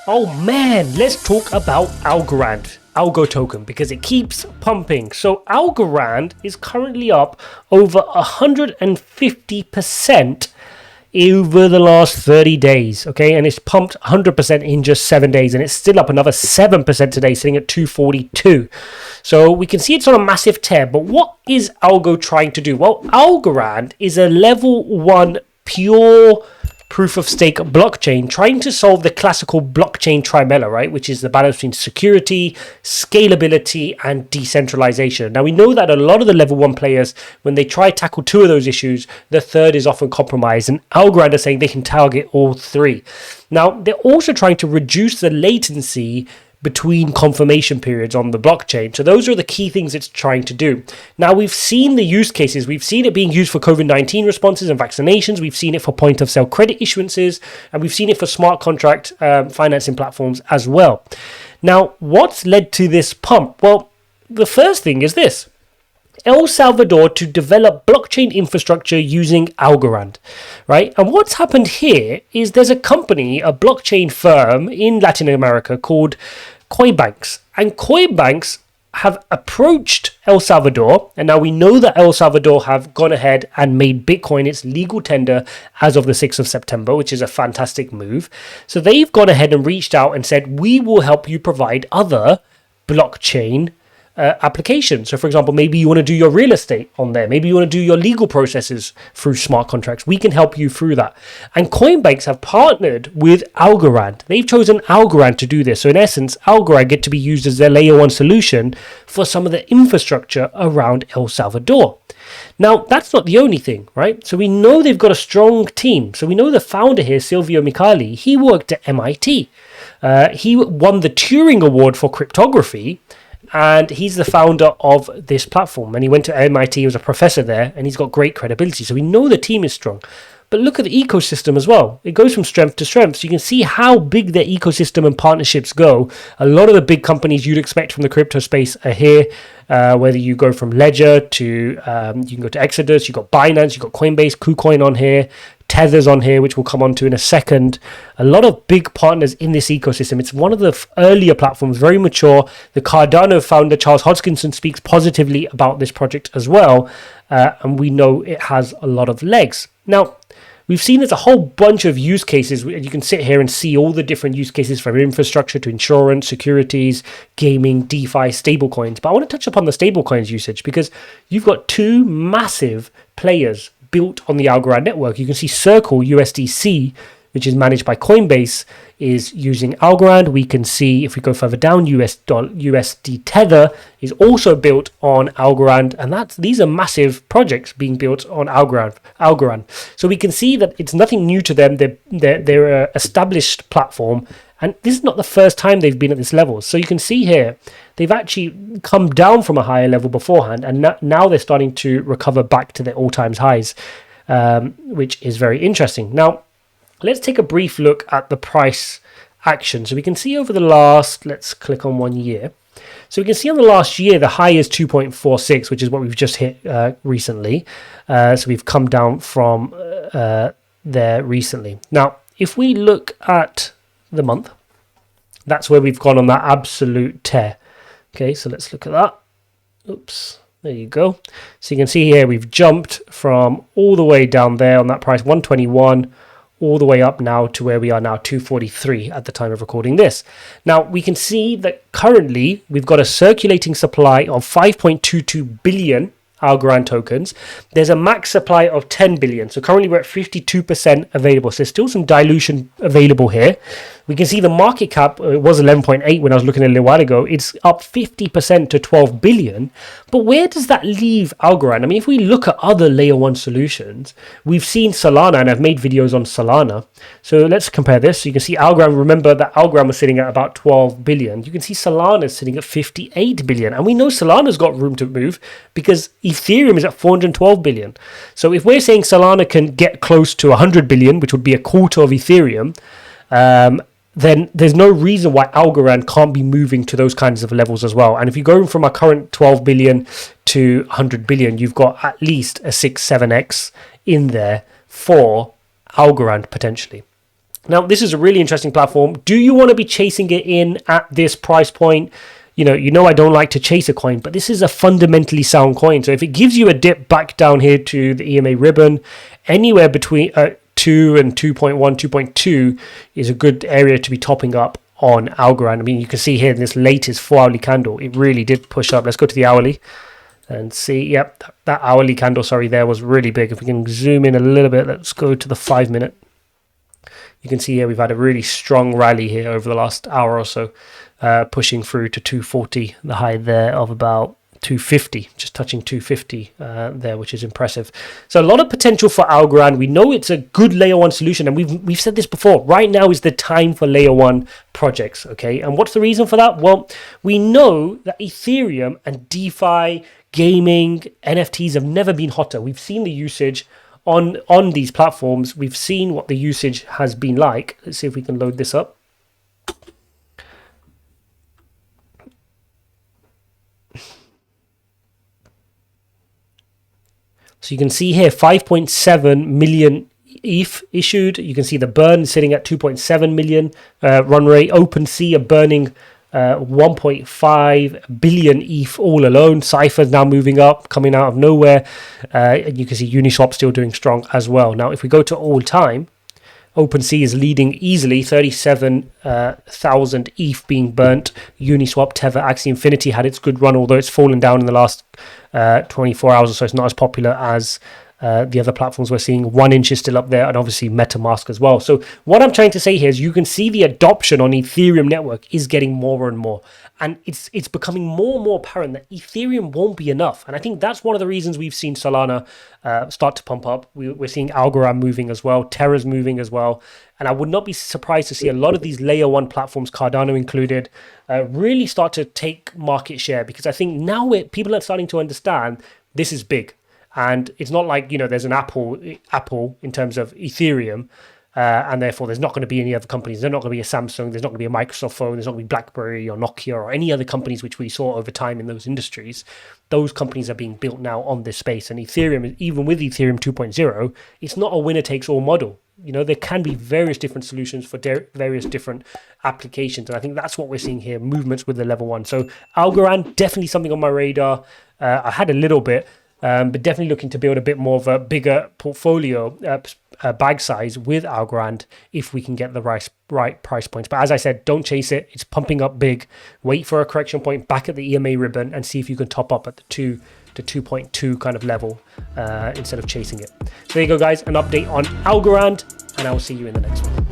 Oh man, let's talk about ALGORAND, ALGO token, because it keeps pumping. So ALGORAND is currently up over 150% over the last 30 days, okay? And it's pumped 100% in just 7 days, and it's still up another 7% today, sitting at 242. So we can see it's on a massive tear, but what is ALGO trying to do? Well, ALGORAND is a level 1 pure proof of stake blockchain trying to solve the classical blockchain trimella, right? Which is the balance between security, scalability, and decentralization. Now, we know that a lot of the level 1 players, when they try to tackle 2 of those issues, the third is often compromised, and ALGORAND are saying they can target all 3. Now, they're also trying to reduce the latency between confirmation periods on the blockchain. So those are the key things it's trying to do. Now, we've seen the use cases. We've seen it being used for COVID-19 responses and vaccinations. We've seen it for point of sale credit issuances, and we've seen it for smart contract financing platforms as well. Now, what's led to this pump? Well, the first thing is this: El Salvador to develop blockchain infrastructure using ALGORAND, right? And what's happened here is there's a company, a blockchain firm in Latin America called Coinbanks, and Coinbanks have approached El Salvador, and now we know that El Salvador have gone ahead and made Bitcoin its legal tender as of the 6th of September, which is a fantastic move. So they've gone ahead and reached out and said, we will help you provide other blockchain application. So for example, maybe you want to do your real estate on there. Maybe you want to do your legal processes through smart contracts. We can help you through that. And Coinbanks have partnered with ALGORAND. They've chosen ALGORAND to do this. So in essence, ALGORAND get to be used as their layer 1 solution for some of the infrastructure around El Salvador. Now, that's not the only thing, right? So we know they've got a strong team. So we know the founder here, Silvio Micali, he worked at MIT. He won the Turing Award for cryptography, and he's the founder of this platform. And he went to MIT, he was a professor there, and he's got great credibility. So we know the team is strong. But look at the ecosystem as well. It goes from strength to strength. So you can see how big their ecosystem and partnerships go. A lot of the big companies you'd expect from the crypto space are here. Whether you go from Ledger to, you can go to Exodus, you've got Binance, you've got Coinbase, KuCoin on here, Tether's on here, which we'll come on to in a second. A lot of big partners in this ecosystem. It's one of the earlier platforms, very mature. The Cardano founder, Charles Hodgkinson, speaks positively about this project as well. And we know it has a lot of legs. Now, we've seen there's a whole bunch of use cases. You can sit here and see all the different use cases from infrastructure to insurance, securities, gaming, DeFi, stablecoins. But I want to touch upon the stablecoins usage because you've got 2 massive players built on the ALGORAND network. You can see Circle USDC, which is managed by Coinbase, is using ALGORAND. We can see, if we go further down, USD Tether is also built on ALGORAND, and these are massive projects being built on ALGORAND. So we can see that it's nothing new to them. They're an established platform, and this is not the first time they've been at this level. So you can see here, they've actually come down from a higher level beforehand, and now they're starting to recover back to their all-time highs, which is very interesting. Now, let's take a brief look at the price action. So we can see over the last, let's click on 1 year. So we can see on the last year, the high is 2.46, which is what we've just hit recently. So we've come down from there recently. Now, if we look at the month, that's where we've gone on that absolute tear. Okay, so let's look at that. Oops, there you go. So you can see here, we've jumped from all the way down there on that price, 121, all the way up now to where we are now, 243 at the time of recording this. Now, we can see that currently we've got a circulating supply of 5.22 billion ALGORAND tokens. There's a max supply of 10 billion. So currently we're at 52% available. So still some dilution available here. We can see the market cap, it was 11.8 when I was looking at it a little while ago. It's up 50% to 12 billion. But where does that leave ALGORAND? I mean, if we look at other layer 1 solutions, we've seen Solana, and I've made videos on Solana. So let's compare this. So you can see ALGORAND, remember that ALGORAND was sitting at about 12 billion. You can see Solana is sitting at 58 billion. And we know Solana's got room to move because Ethereum is at 412 billion. So if we're saying Solana can get close to 100 billion, which would be a quarter of Ethereum, then there's no reason why ALGORAND can't be moving to those kinds of levels as well. And if you go from our current 12 billion to 100 billion, you've got at least a 6-7x in there for ALGORAND potentially. Now, this is a really interesting platform. Do you want to be chasing it in at this price point? You know I don't like to chase a coin, but this is a fundamentally sound coin. So if it gives you a dip back down here to the EMA ribbon, anywhere between 2 and 2.1, 2.2 is a good area to be topping up on Algorand. I mean, you can see here in this latest 4-hourly candle, it really did push up. Let's go to the hourly and see. Yep, that hourly candle, sorry, there was really big. If we can zoom in a little bit, let's go to the 5-minute. You can see here we've had a really strong rally here over the last hour or so, pushing through to 240, the high there of about 250, just touching 250 there, which is impressive. So a lot of potential for Algorand. We know it's a good layer one solution, and we've said this before. Right now is the time for layer one projects, okay? And what's the reason for that? Well, we know that Ethereum and DeFi, gaming, NFTs have never been hotter. We've seen the usage on these platforms. We've seen what the usage has been like. Let's see if we can load this up. So you can see here 5.7 million ETH issued. You can see the burn sitting at 2.7 million run rate. OpenSea are burning 1.5 billion ETH all alone. Cypher's now moving up, coming out of nowhere. And you can see Uniswap still doing strong as well. Now, if we go to all time, OpenSea is leading easily, 37,000 ETH being burnt. Uniswap, Tether, Axie Infinity had its good run, although it's fallen down in the last 24 hours or so. It's not as popular as the other platforms we're seeing. 1inch is still up there, and obviously MetaMask as well. So what I'm trying to say here is you can see the adoption on Ethereum network is getting more and more. And it's becoming more and more apparent that Ethereum won't be enough. And I think that's one of the reasons we've seen Solana start to pump up. We're seeing Algorand moving as well. Terra's moving as well. And I would not be surprised to see a lot of these layer one platforms, Cardano included, really start to take market share. Because I think now people are starting to understand this is big. And it's not like, there's an Apple in terms of Ethereum. And therefore, there's not going to be any other companies. There's not going to be a Samsung. There's not going to be a Microsoft phone. There's not going to be BlackBerry or Nokia or any other companies which we saw over time in those industries. Those companies are being built now on this space. And Ethereum, even with Ethereum 2.0, it's not a winner-takes-all model. There can be various different solutions for various different applications. And I think that's what we're seeing here, movements with the level one. So Algorand, definitely something on my radar. I had a little bit, but definitely looking to build a bit more of a bigger portfolio bag size with Algorand if we can get the right price points. But as I said, don't chase it. It's pumping up big. Wait for a correction point back at the EMA ribbon and see if you can top up at the 2 to 2.2 kind of level instead of chasing it. So there you go, guys. An update on Algorand, and I will see you in the next one.